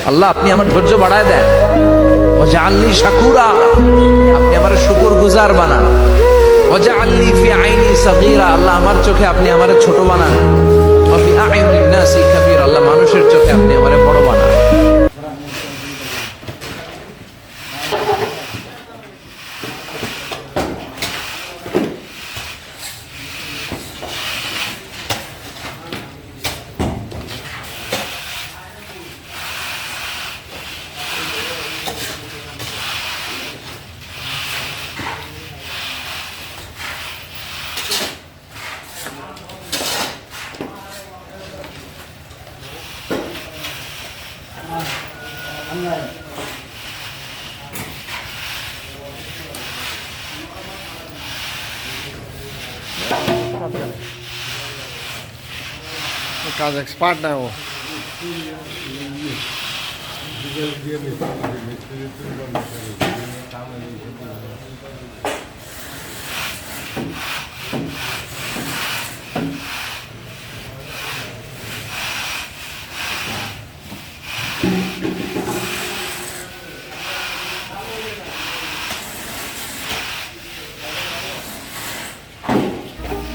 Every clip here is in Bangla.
আল্লাহ আপনি আমার ধৈর্য বাড়ায় দেন, ওয়াজআলনি শাকুরা, আপনি আমার শুকর গুজার বানান, ওয়াজআলনি ফি আইনি সাগীরা, আল্লাহ আমার চোখে আপনি আমার ছোট বানান, ওয়া ফি আইয়ুনিন নাসি কাবীর, আল্লাহ মানুষের চোখে আপনি আমারে বড় বানান। কাজ এক্সপার্ট না ও।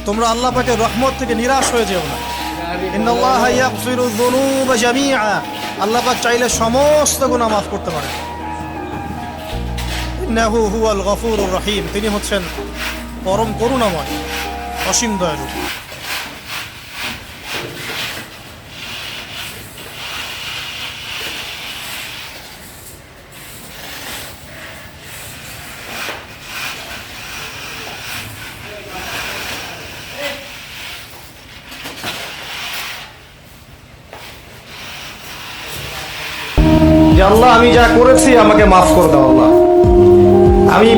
তোমরা আল্লাহ পাকের রহমত থেকে নিরাশ হয়ে যেও না। ইন্নাল্লাহা ইয়াগফিরু যুনুবা জামিআ, আল্লাহ পাক চাইলে সমস্ত গুনাহ মাফ করতে পারেন। ইন্নাহু হুয়াল গফুরুর রহিম, তিনি হচ্ছেন পরম করুণাময়, অসীম দয়ালু। আল্লাহ আমি যা করেছি আমাকে মাফ করে দাও আল্লাহ। আমি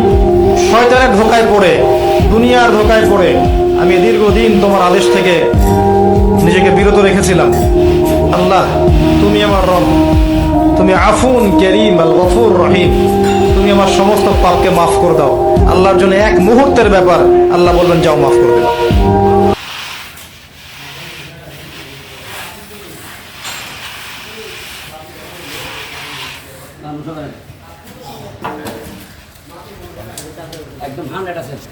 শয়তানের ধোকায় পড়ে, দুনিয়ার ধোকায় পড়ে আমি দীর্ঘদিন তোমার আদেশ থেকে নিজেকে বিরত রেখেছিলাম। আল্লাহ তুমি আমার রব, তুমি আফুন কারীম আল গফুর রহিম, তুমি আমার সমস্ত পাপকে মাফ করে দাও। আল্লাহর জন্য এক মুহূর্তের ব্যাপার, আল্লাহ বলবেন যাও মাফ করে দিলাম। একদম 100%